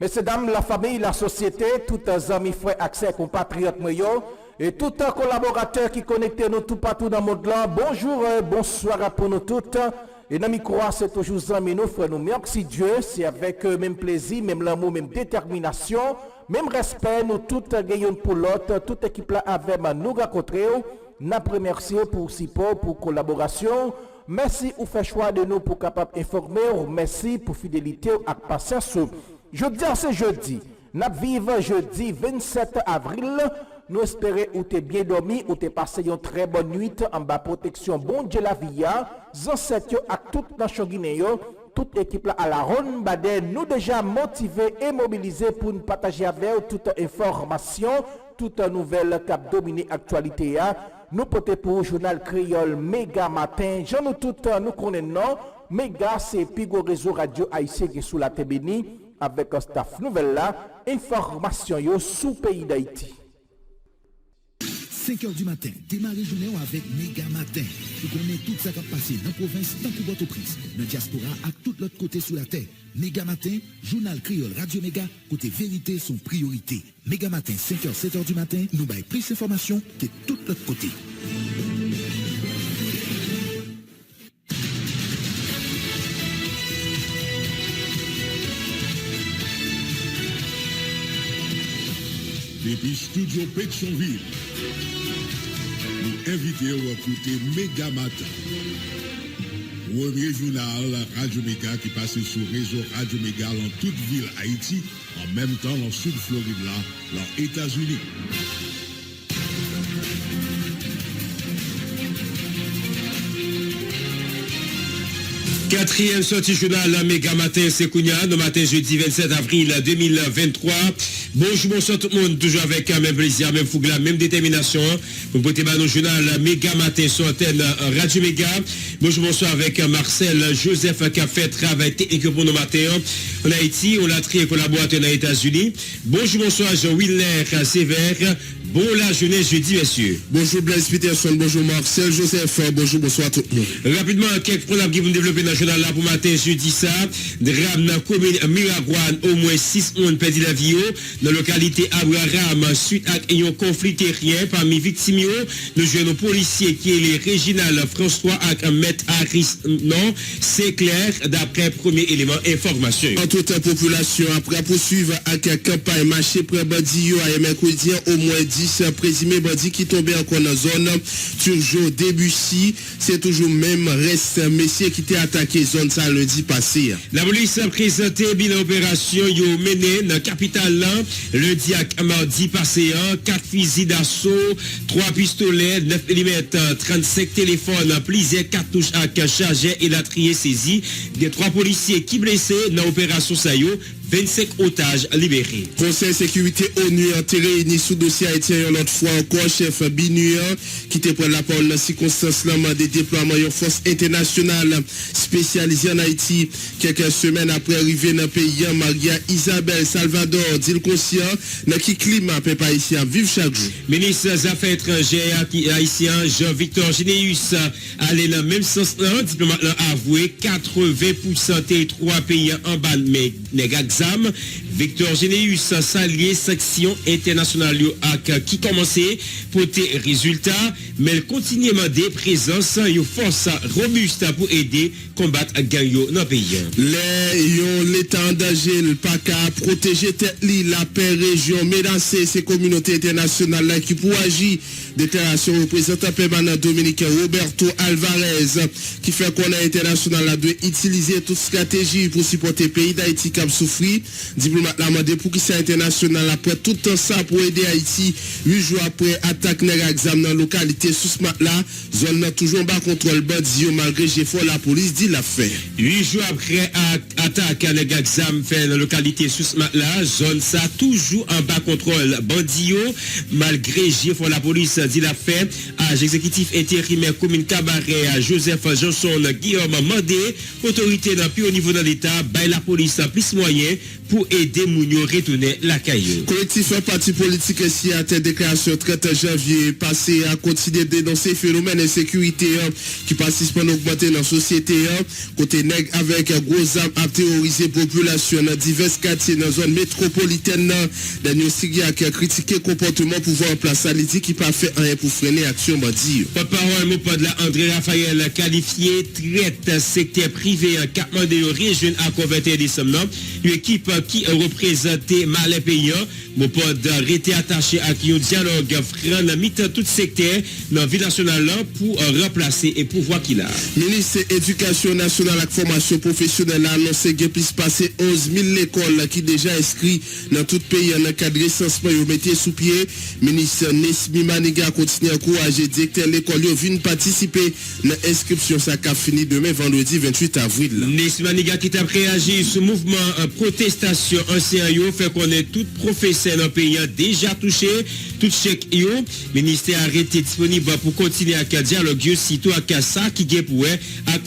Messieurs, dames, la famille, la société, tous les amis, frères, accès, compatriotes, et tout un collaborateur qui connecte nous tout partout dans le monde là. Bonjour, bonsoir pour nous toutes. Et dans le micro, c'est toujours amis, nous, frères, nous. Merci Dieu, c'est avec même plaisir, même l'amour, même détermination, même respect, nous toutes gagnons pour l'autre, toute équipe là avec nous rencontrer. Nous remercier pour support, pour collaboration. Merci ou fait choix de nous pour capable informer. Merci pour fidélité et patience. Jeudi, c'est jeudi. Nous vivons jeudi 27 avril. Nous espérons que tu es bien dormi, ou tu es passé une très bonne nuit en bas protection. Bon Dieu la vie. Ancêtres à toute nation guinéenne, toute équipe à la ronde Badé, nous déjà motivés et mobilisés pour nous partager avec vous toute information, toute nouvelle cap dominer actualité. Nous portons pour le journal créole Méga Matin. Jean nous toutes nous connaissons. Méga c'est Pigo réseau radio haïtien qui est sous la Tébéni avec un staff nouvelle là. Information yo sous pays d'Haïti. 5h du matin, démarrez journée avec Méga Matin. Vous connaissez tout ça qui a passé dans la province, tant que Port-au-Prince, dans la diaspora, à tout l'autre côté sous la terre. Méga Matin, journal créole Radio Méga, côté vérité, son priorité. Méga Matin, 5h, 7h du matin, nous baillons plus d'informations que tout l'autre côté. Depuis Studio Pétionville, nous invitons à écouter Méga Matin. Premier journal Radio Méga qui passe sur le réseau Radio Méga dans toute ville Haïti, en même temps dans le sud Floride, là, dans les États-Unis. Quatrième sortie journal Méga Matin, c'est Kounia, le matin jeudi 27 avril 2023. Bonjour tout le monde, toujours avec même plaisir, même fougue, même détermination. Vous pouvez nos journal Méga Matin sur antenne Radio Méga. Bonsoir avec Marcel Joseph qui a fait travail technique pour nos matins en Haïti. On l'a trié collaborateur dans les États-Unis. Bonsoir Jean-Willer Sévère. Bon la journée jeudi, messieurs. Bonjour Blaise Peterson, bonjour Marcel Joseph, bonsoir tout le monde. Rapidement, quelques programmes qui vont développer dans le journal là pour matin jeudi ça. Drame dans la commune Miragouane, au moins 6 personnes perdu la vie dans la localité Abraham suite à un conflit terrien parmi victimes. Nous jouons nos policiers qui est les Réginal François avec Maître Harris. Non, c'est clair d'après premier élément information. En toute la population, après poursuivre avec la campagne marché près Bandio à mercredi, au moins 10 présumés bandits qui tombaient encore dans la zone Turgeau Debussy. C'est toujours même reste messieurs qui étaient attaqué zone ça lundi passé. La police a présenté bilan opération yo mené dans la capitale lundi à mardi passé 4 fusils d'assaut, 3 pistolets, 9 mm, 35 téléphones, plusieurs cartouches à chargeur et la trier saisie. Des 3 policiers qui blessés dans l'opération Sayo. 25 otages libérés. Conseil sécurité ONU a réuni sous dossier haïtien une autre fois encore chef BINUA qui te prend la parole dans circonstances des déploiements de force internationale spécialisée en Haïti. Quelques semaines après arrivée dans le pays, Maria Isabelle Salvador dit le conscient dans qui climat peuple haïtien vivre chaque jour. Ministre des Affaires étrangères haïtien Jean-Victor Généus allait dans le même sens diplomate a avoué 80% des 3 pays en bas mais Victor Généus s'allié section internationale qui commençait pour tes résultats, mais elle continue à demander présence une force robuste pour aider combattre gang dans le pays. L'État en danger, le PACA, protéger la paix région, menacer ces communautés internationales qui pour agir. Déclaration représentant permanent dominicain Roberto Alvarez qui fait qu'on a international doit utiliser toute stratégie pour supporter le pays d'Haïti qui a souffert. Diplomate l'a demandé pour qui c'est international après tout le temps ça pour aider Haïti 8 jours après attaque Neraxam dans la localité sous ce là zone n'a toujours pas contrôle bandit malgré l'effort la police dit l'a fait. 8 jours après attaque Neraxam fait dans la localité sous ce là zone ça toujours en bas contrôle bandit malgré l'effort la police dit la fait à l'exécutif intérimaire commune Cabaret à Joseph Johnson Guillaume Mandé autorité dans plus haut niveau dans l'état bail la police plus moyen pour aider aider Mounio retourner la caillou. Collectif parti politique ici a été déclaration 30 janvier passé à continuer de dénoncer phénomène d'insécurité qui participent à augmenter dans la société. Côté nègre avec gros armes à terroriser population dans divers quartiers dans la zone métropolitaine. Daniel Sigia qui a critiqué le comportement pouvoir en place à l'idée qui pas fait rien pour freiner l'action bandit. Porte-parole mot de la André Raphaël qualifié traite secteur privé en cap de région à 21 décembre. Une équipe qui représentait mal payant. Mon pod été attaché à qui un dialogue franc dans mi-temps tout secteur dans la ville nationale pour remplacer et pouvoir qu'il a. Ministre de l'Éducation nationale et formation professionnelle a annoncé qu'il puisse passer 11 000 écoles qui déjà inscrits dans tout le pays en cadre recensement et métier sous pied. Ministre Nesmi Maniga continue à encourager directeur l'école viennent participer dans l'inscription ça a fini demain vendredi 28 avril. Nesmi Maniga qui a réagi sur le mouvement protestation ancien fait connaître toute professeur dans le pays déjà touché, tout chèque yo, ministère arrêté disponible pour continuer à dialogue sitôt à ça qui est pour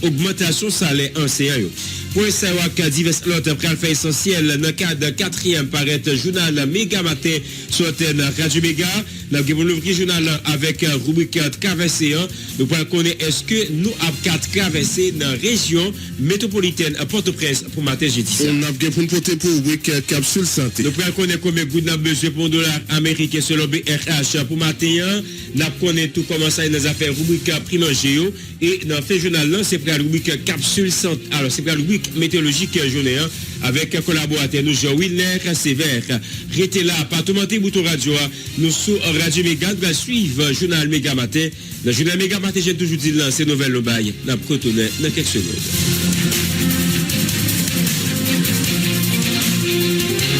augmentation salaire enseignant. Pour savoir que divers autres pral fait essentiel dans le cadre 4e paraître journal Méga Matin sur Radio Méga, nous avons l'ouvrir journal avec rubrique traversée. Nous pouvons connaître est-ce que nous avons traversé dans la région métropolitaine à Port-au-Prince pour matin jeudi. On a bien pour porter pour rubrique capsule santé. Nous pouvons connaître combien de nous avons besoin pour $1 américain selon BRH pour matin. Nous connaissons tout comment ça dans les affaires rubrique prix manger et dans le journal c'est pour la rubrique capsule santé. Alors c'est pour la rubrique météorologique journée avec un collaborateur nous Jean Wilner Sévère. Restez là, pas tout monter bouton radio. Nous sous Radio Méga va suivre journal Méga Matin. Le journal Méga Matin, j'ai toujours dit là, c'est nouvelle au bail. N'a pas retourné dans quelques secondes.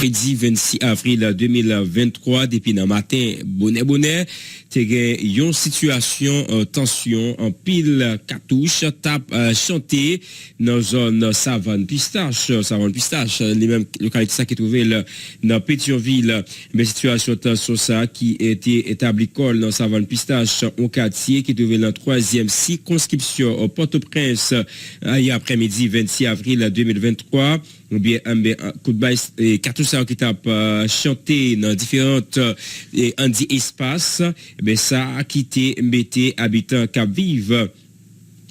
Jeudi 26 avril 2023, depuis le matin, bonnet, t'es une situation tension en pile cartouche tape chanter dans zone savane pistache les mêmes localités ça qui trouvé dans Pétionville mais situation tension ça qui était établi col dans savane pistache au quartier qui trouvé dans 3e circonscription au Port-au-Prince hier après-midi 26 avril 2023 ou bien un coup de bail et cartouche qui tape chanter dans différentes espaces ben ça a quitté mbete habitants qui vivent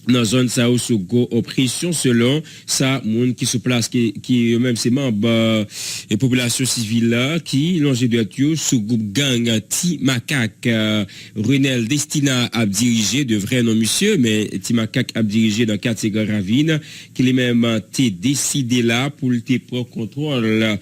dans zone ça ou sous oppression selon ça monde qui se place qui même c'est membres et population civile là qui longe de tuyau sous groupe gang Ti Macaque Renel Destina a dirigé de vrai nom monsieur mais Ti Macaque a dirigé dans quartier Ravine qui les même t'est décidé là pour le prendre contrôle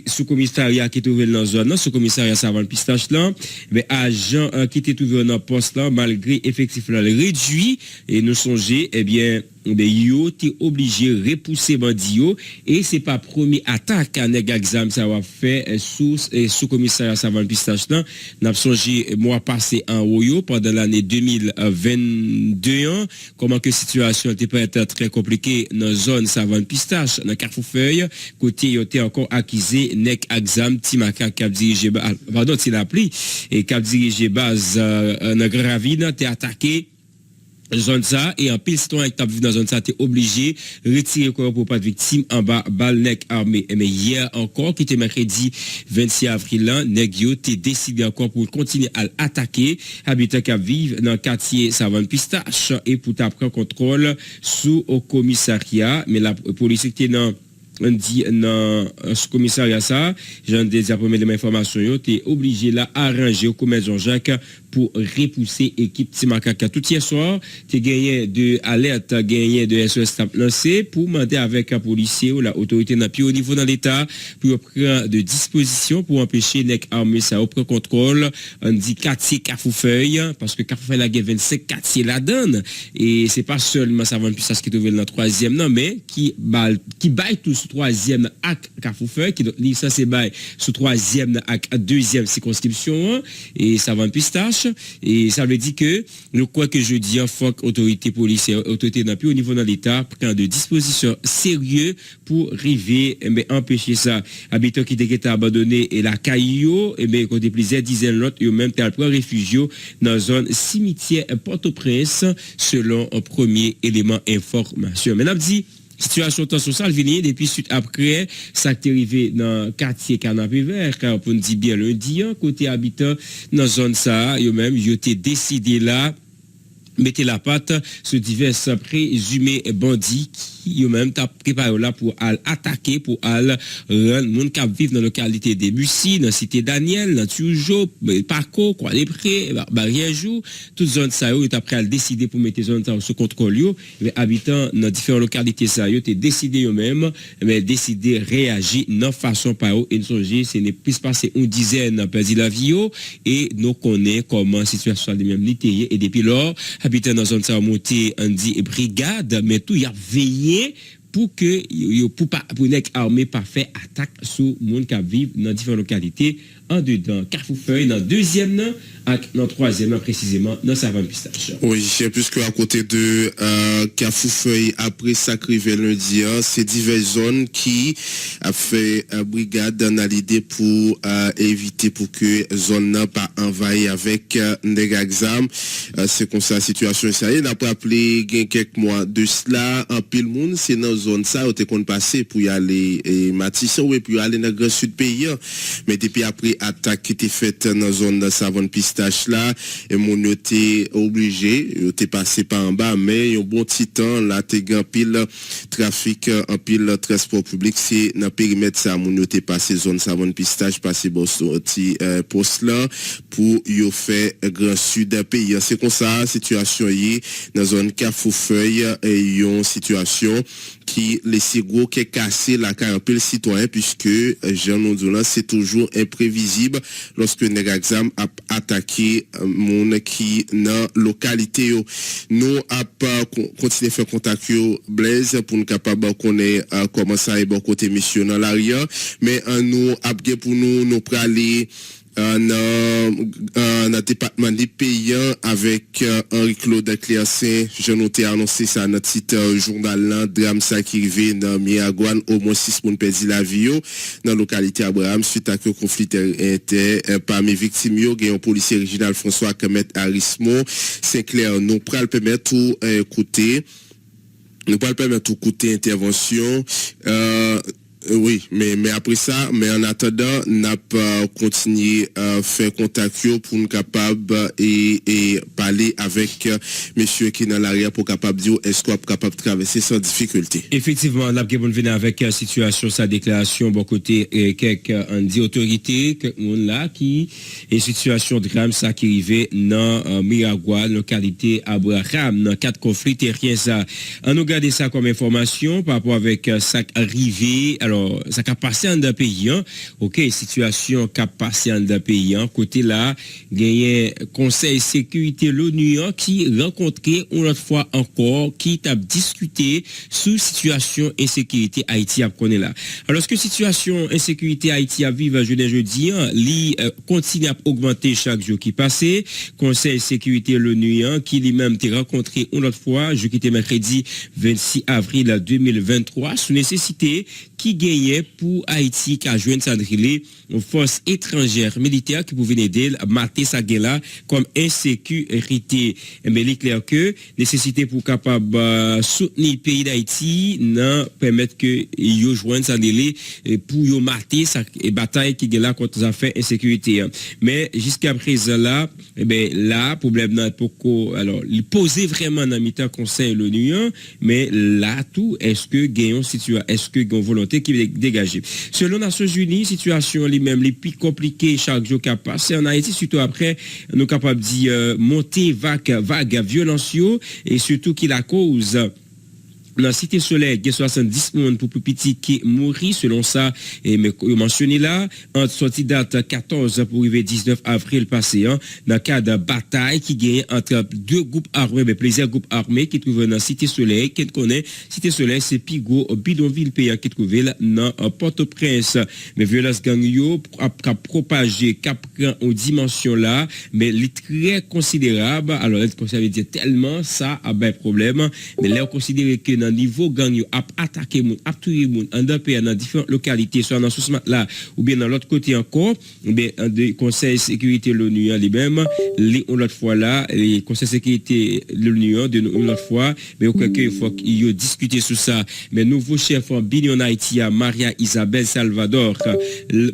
sous commissariat qui trouvé dans zone sous commissariat Savane Pistache là mais agent qui était trouvé dans poste là malgré effectif là réduit et nous eh bien yo t'es obligé repousser bandio et c'est pas premier attaque à nèg exam ça va fait sous commissariat Savane Pistache là n'a songé mois passé en Oyo pendant l'année 2022 comment que situation était pas très compliquée dans zone Savane Pistache dans Carrefour-Feuille côté yo était encore accusé nèg exam Timaka qui a dirigé pardon il a appelé et qui a dirigé base dans Gravine t'es attaqué zone ça et en pile citoyen qui t'a vu dans zone ça t'es obligé retirer corps pour pas de victime en bas balle nèg armé mais hier encore qui était mercredi 26 avril là nèg yo t'es décidé encore pour continuer à attaquer habitants qui vivent dans quartier Savane Pistache et pour prendre contrôle sous au commissariat mais la police qui est dans on dit dans ce commissariat ça j'en déjà première information yo t'es obligé là arranger au commerce Jean-Jacques pour repousser équipe Timakaka tout hier soir t'es gagné de alerte gagné de SOS lancé pour demander avec un policier ou la autorité dans au niveau dans l'état pour prendre de dispositions pour empêcher nèg armé ça au prend contrôle on dit quartier Carrefour-Feuille parce que Carrefour-Feuille la 25 quartier la donne et c'est pas seulement ça va plus ça qui trouvé dans 3e non mais qui baille tous 3e ak Carrefour-Feuille qui ça c'est bail sous 3e ak 2e circonscription et Savane Pistache et ça veut dire que nous crois que je dis en faut autorité policière autorité dans au niveau dans l'état prendre de dispositions sérieuses pour arriver mais empêcher ça habitants qui étaient abandonnés et la caillou et ben côté plusieurs dizaines l'autre et même tel prend réfugié dans zone cimetière Port-au-Prince selon un premier élément information maintenant dit situation tension ça vient depuis suite après ça qui est arrivé dans quartier Canapé Vert car pour nous dire bien lundi côté habitant dans zone ça yo même yo été décidé là mettez la patte sur divers présumés bandits qui eux-mêmes t'a préparé là pour attaquer pour rendre monde qui vivent dans la localité des Bussy dans cité Daniel dans Tujo Paco quoi les près barrière jour toute zone ça yo est après à décider pour mettre zone ça sous contrôle yo les habitants dans différentes localités ça yo t'es décidé eux-mêmes mais décider réagir dans façon par eux et songer c'est n'est plus passé une dizaine perdu la vie et nous connaît comment situation de même littéraire et depuis lors habitants dans zone ça monté on dit brigade mais tout y a veillé pour que pour nèg armé pas faire attaque sur monde qui vivent dans différentes localités en dedans Carrefour-Feuille dans deuxième dans troisième précisément dans Savane Pistache. Oui, puisque à côté de Carrefour-Feuille après Sacré-Vel lundi, c'est diverses zones qui a fait brigade dans l'idée pour éviter pour que zone n'a pas envahie avec nèg exam. C'est comme ça la situation ça y est d'après appelé quelques mois de cela en pile monde c'est dans zone ça où t'es qu'on passer pour y aller et Matisson et puis aller dans le grand sud pays mais depuis après attaque qui était faite dans zone de Savane Pistache là et mon était obligé était passé par en bas mais un bon petit temps là t'es grand pile trafic en pile transport public c'est dans périmètre ça mon était passé zone Savane Pistache passé bon sorti poste là pour yo fait grand sud pays c'est comme ça situation yi dans zone Carrefour-Feuille et une situation qui laisse gros qui cassé la carapelle citoyen puisque Jean Nodoulan c'est toujours imprévisible lorsque nèg exam a attaqué monde qui dans localité yo nous a continuer faire contact yo Blaise pour nous capable connaître comment ça est bon côté mission dans l'arrière mais nous a pour nous praler dans département des payants avec Henri-Claude Clercin, je noté annoncé ça dans notre site journal là drame ça qui arrivé dans Miagouane au moins 6 personnes perdu la vie dans la localité Abraham suite à que conflit était parmi victimes yo un policier régional François Kemet Arismo Saint-Clair nous pral permettre tout écouter nous pral permettre tout côté intervention oui, mais après ça, mais en attendant, n'a pas continué à faire contact pour nous capable et parler avec monsieur qui est dans l'arrière pour capable dire est-ce qu'on est capable de traverser sans difficulté. Effectivement, là on venir avec situation sa déclaration bon côté quelques on dit autorité que monde là qui est situation drame ça qui arrivé dans Miragua localité Abraham dans quatre conflits terriens ça. On nous garder ça comme information par rapport avec ça arrivé alors ça a passé en d'un pays OK situation qui a passé en d'un pays côté là gagné conseil sécurité l'ONU qui rencontré une autre fois encore qui t'a discuté sur situation insécurité Haïti a connaît là alors que situation insécurité Haïti a vivre jeudi li continue à augmenter chaque jour qui passait conseil sécurité l'ONU qui lui-même t'a rencontré une autre fois jeudi qui était mercredi 26 avril 2023 sous nécessité qui gagnait pour Haïti qui a joint Sandrilé aux forces étrangères militaires qui pouvaient aider à mater sa guerre comme insécurité mais il est clair que nécessité pour capable soutenir le pays d'Haïti non permettre que yo joindre Sandrilé pour yo mater sa bataille qui est là contre les affaires insécurité mais jusqu'à présent là là problème n'a pas alors il posait vraiment dans mi-temps conseil l'ONU mais là tout est-ce que gagnons situation est-ce que gagnons volonté qui est dégagée selon les Nations Unies situation lui-même les plus compliquées chaque jour qui a passé en Haïti surtout après nous capable dire monter vague violence et surtout qui la cause dans Cité Soleil, il y a 70 personnes pour plus petit qui mourir selon ça et mentionné là entre sortie date 14 pour arriver 19 avril passé dans cadre de bataille qui gagne entre deux groupes armés mais plusieurs groupes armés qui trouvent dans Cité Soleil qui connaît Cité Soleil c'est Pigo bidonville pays qui trouve là dans Port-au-Prince mais violence gang yo a propagé cap en dimension là mais il est très considérable alors ça veut dire tellement ça a ben problème mais là on considère que dans niveau gang yo a attaqué moun, a tué moun en deux pays dans différentes localités, soit dans sous là ou bien dans l'autre côté encore, bien le Conseil de sécurité de l'ONU lui-même, l'autre fois là, le Conseil de sécurité de l'ONU de l'autre fois, mais il faut qu'il discuter sur ça. Mais nouveau chef en Bini en Haïti, Maria Isabelle Salvador,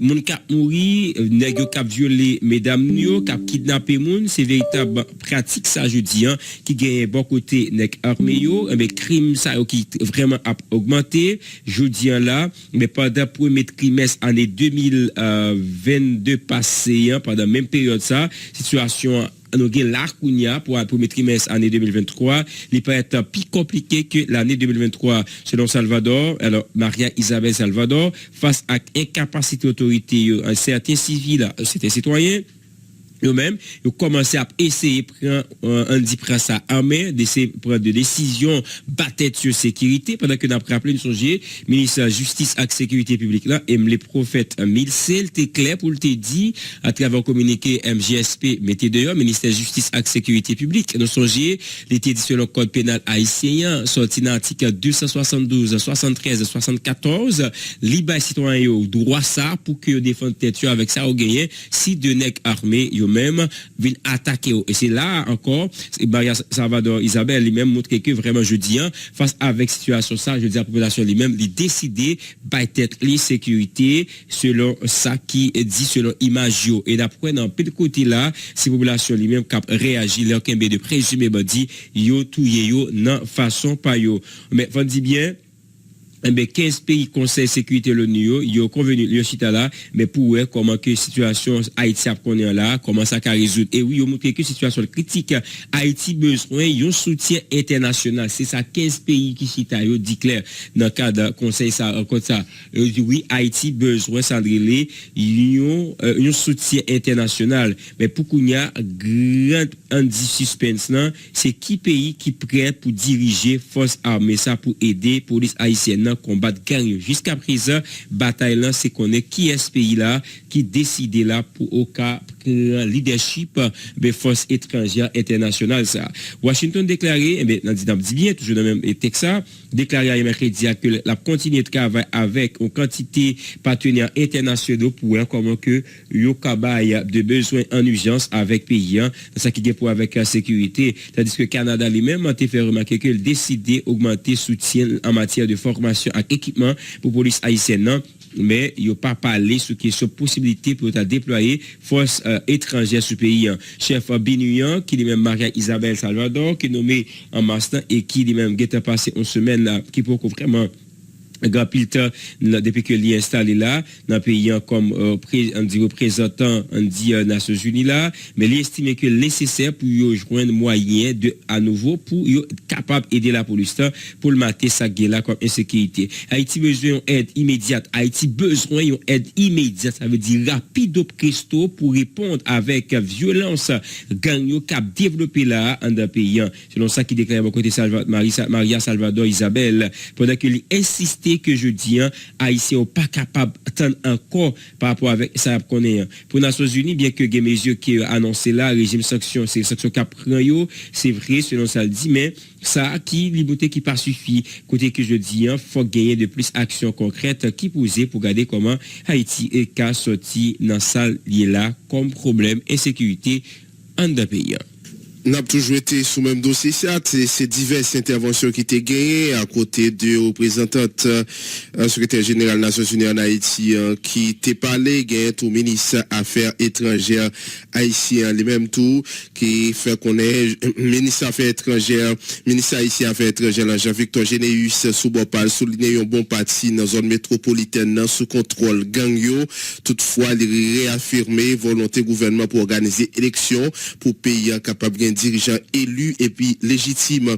moun k'ap mouri, nèg yo k'ap violé mesdames yo, k'ap kidnappé moun, c'est véritable pratique ça je dis qui gagne bon côté nèg armé yo, mais crime ça qui vraiment a augmenté, je dis là, mais pendant premier trimestre année 2022 passé, pendant même période ça, situation nous avons la Kounia pour le premier trimestre année 2023. Il peut être plus compliqué que l'année 2023 selon Salvador. Alors, Maria Isabelle Salvador, face à incapacité autorité, un certain civil, c'était citoyen, eux-mêmes, ils ont commencé à essayer de prendre ça en main, d'essayer de prendre des décisions, battre sur sécurité, pendant que nous avons rappelé, nous sommes ministre de la Justice et Sécurité publique là, et les prophètes Milsel, t'es clair pour le te dit, à travers communiqué MGSP, mettez dehors, ministère de la Justice et Sécurité publique, nous sommes l'été dit sur le code pénal haïtien, sorti dans l'article 272, 73, 74, libre citoyen, droit ça, pour que défendre tête avec ça, au gagné, si de nèg armés, même viennent attaquer. Et c'est là encore, Maria Salvador Isabelle lui-même montre que vraiment je dis, face avec situation ça, je dis à la population lui-même, il décider by tête les sécurités selon ça qui dit selon image. Et d'après dans le côté là, ces populations lui-même qui réagit leur kembe de présumé bandi yo touye yo nan façon pa yo. Mais on dit bien 15 pays Conseil de sécurité de l'ONU, ils ont convenu le chita là, mais pour voir comment que situation Haïti a connaît là, comment ça a résoudre. Et oui, ils ont montré que situation critique, Haïti besoin d'un soutien international. C'est ça 15 pays qui chita yo dit clair dans le cadre Conseil ça comme ça. Dit oui, Haïti besoin ça un soutien international. Mais pour qu'on y a grand indice suspense là, c'est qui pays qui prêt pour diriger force armée ça pour aider police haïtienne combattre gang. Jusqu'à présent, bataille là, c'est qu'on est qui est ce pays là qui décide là pour au cas leadership des forces étrangères internationales ça. Washington déclaré, dit bien toujours dans même Texas, déclaré mercredi que la continuer de travailler avec une quantité partenaires internationaux pour comment que yo kabay de besoins en urgence avec pays ça qui est pour avec la sécurité, tandis que Canada lui-même a fait remarquer que décidé augmenter soutien en matière de formation et équipement pour police haïtienne. Mais il n'y a pas parlé sur question possibilité pour déployer force étrangère sur le pays. Chef Binuyan, qui est même Maria Isabelle Salvador, qui est nommé en master et qui est même passé une semaine là, qui peut vraiment grand pilta depuis que l'y installé là dans le pays comme on dit représentant on dit Nations Unies là, mais il estime que nécessaire pour joindre moyen de à nouveau pour capable aider la police pour le mater ça là comme insécurité. Haïti besoin d'aide immédiate, Haïti besoin d'une aide immédiate, ça veut dire rapide presto pour répondre avec violence gang yo cap développer là en dans pays. Selon ça qui déclare à côté Maria Salvador Isabelle pendant que il insiste que je dis Haïtien sont pas capable d'attendre encore par rapport avec ça qu'on est pour les Nations Unies bien que des mesures qui annoncé là régime sanction c'est sanction qu'a prend yo c'est vrai selon ça le dit mais ça qui liberté qui pas suffit côté que je dis faut gagner de plus actions concrètes qui poser pour garder comment Haïti est qu'à sorti dans ça lié là comme problème insécurité en d'un pays. N'a toujours été sous même dossier ça, c'est diverses interventions qui étaient gagnées à côté de représentante secrétaire général des Nations Unies en Haïti qui était parlé gain tout ministre affaires étrangères haïtien les mêmes tout qui fait qu'on est ministre affaires étrangères ministre haïtien affaires étrangères Jean-Victor Généus Soubopal souligné un bon parti dans zone métropolitaine sous contrôle gang yo toutefois il réaffirmé volonté gouvernement pour organiser élection pour pays capable de dirigeant élu et puis légitime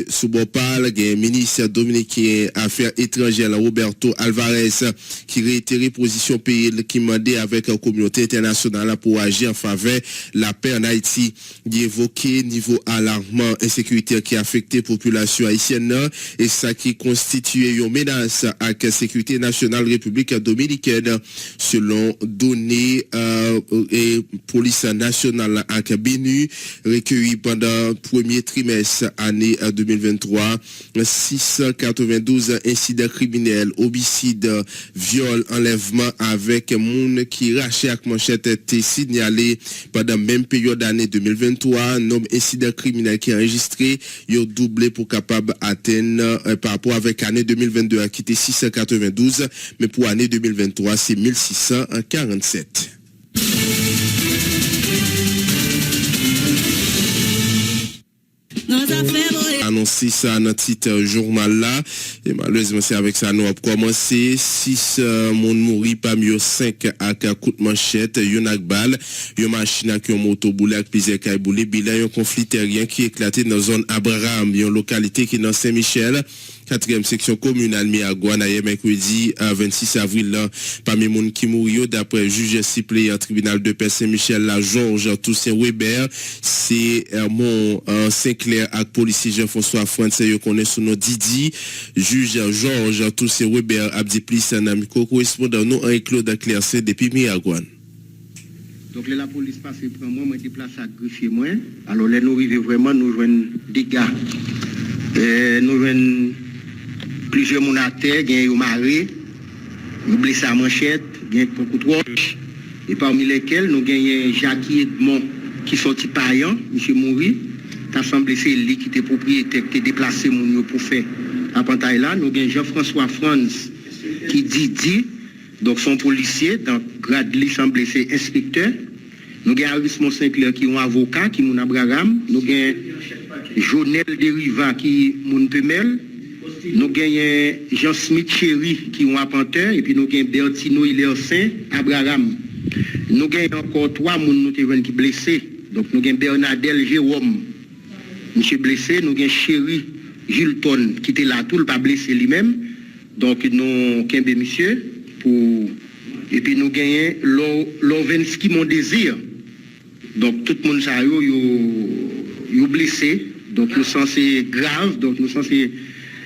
Soubopal ministre dominicain affaires étrangères Roberto Alvarez qui réitéré position pays qui demandait avec la communauté internationale pour agir en faveur la paix en Haïti. Il évoqué niveau alarmant insécurité qui affecte la population haïtienne et ça qui constitue une menace à la sécurité nationale République dominicaine selon données et police nationale à Binu recueilli pendant le premier trimestre année 2023. 692 incidents criminels, homicides, viols, enlèvements avec moun qui raché avec manchette été signalé pendant même période d'année 2023. Nombre incidents criminels qui enregistré, yo doublé pour capable atteindre par rapport avec année 2022 qui était 692, mais pour année 2023 c'est 1647. Annoncé ça dans le titre journal là et malheureusement c'est avec ça nous avons commencé 6 monde mouri parmi eux 5 avec coup de manchette yon ak balle yon machine ak yon moto boule ak plusieurs kay boule bilan yon conflit terrien qui éclaté dans zone Abraham yon localité qui dans Saint-Michel 4e section communale Miagouane hier mercredi 26 avril là parmi moun qui mouri d'après juge suppléant tribunal de paix Saint-Michel la Georges Toussaint Weber c'est mon Saint-Clair avec policier Jean-François France yo connaît sous nom Didi juge Georges Toussaint Weber abdi plus un ami correspondant nous en Claude Clercé depuis Miagouane. Donc la police passe prend moi déplace à greffier moi alors là nous arrivons vraiment nous joindre des gars nous joindre plusieurs moun à terre, il y a eu maré, nous blessés à manchette, il y a beaucoup de roches, et parmi lesquels nous avons Jackie Edmond qui sorti paillant, M. Mouri, qui a semblé c'est lui qui était propriétaire, qui était déplacé pour faire apprentissage là, nous avons Jean-François France qui dit, donc son policier, dans grade lui semble c'est inspecteur, nous avons Arismon Saint-Clair qui est un avocat, qui est mon Abraham, nous avons Jonel Deriva qui est mon Pemel, nous gagnons Jean-Smith Chéri qui est un apprenti et puis nous gagnons Bertino Hilaire-Saint Abraham. Nous gagnons encore 3 personnes qui sont blessés. Donc nous gagnons Bernadette Jérôme, monsieur blessé. Nous gagnons Chéri Gilton qui était là, tout le pas blessé lui-même. Donc nous gagnons monsieur pour... Et puis nous gagnons Lovensky Mon Désir. Donc tout le monde est blessé. Donc nous sommes grave. Donc nous sommes...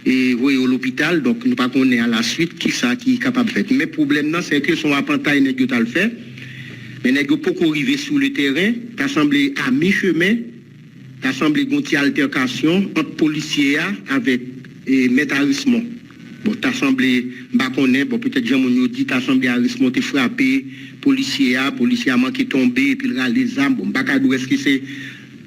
et oui à l'hôpital donc nous pas connaît à la suite qui ça qui est capable de faire mais problème c'est que son apprentissage n'est pas le faire mais n'est pas arrivé sur le terrain t'as semblé à mi-chemin t'as semblé une altercation entre policiers avec maître Arismon bon t'as semblé pas connaît bon peut-être Jean Monio dit t'as semblé Arismon te frappé policier a manqué tomber et puis les armes bon pas est-ce que c'est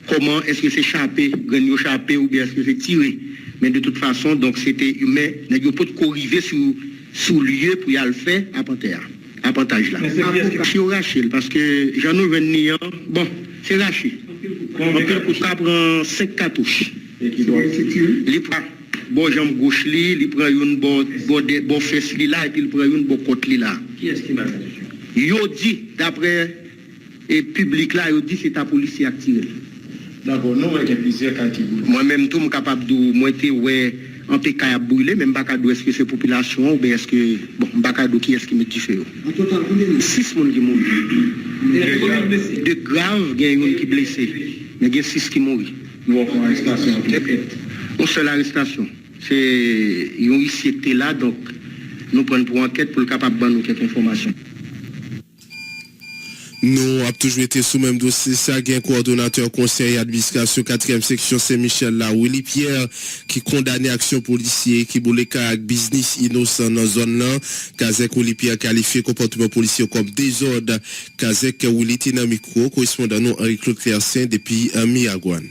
comment est-ce que c'est échappé grand échappé ou bien est-ce que c'est tiré. Mais de toute façon, donc c'était humain. N'a pas de arriver sur lieu pour y aller faire apprentissage là. C'est Rachel parce que j'en ai venu bon, c'est Rachel. On peut prendre 5 cartouches. Il prend bon jambe gauche il prend une bon fesse là et puis il prend une bon côte là. Qui est-ce qui m'a dit? Yo dit d'après et public là, yo dit c'est ta police qui a tiré. D'accord, nous, il y a plusieurs cas qui brûlent. Moi-même, tout, je suis capable de moi, en PK à brûler, même pas est-ce que c'est population ou bien est-ce que, bon, pas qui est-ce qui me dit fait. En total, combien de 6 personnes qui mourent. De graves, il y a un qui est blessé. Mais il y a 6 qui mourent. Nous avons une arrestation. Une seule arrestation. C'est, ils ont ici été là, donc, nous prenons pour enquête pour le capable de nous quelques informations. Nous avons toujours été sous même dossier. Ça, il y a un coordonnateur conseil administration 4e section Saint-Michel là, Willy Pierre, qui condamné action policier, qui voulait qu'à business innocent dans la zone là. Kazek Willy Pierre qualifié comportement policier comme désordre. Kazek Willy Tina Micro, correspondant nous Henri-Claude Clercin depuis Miagouane.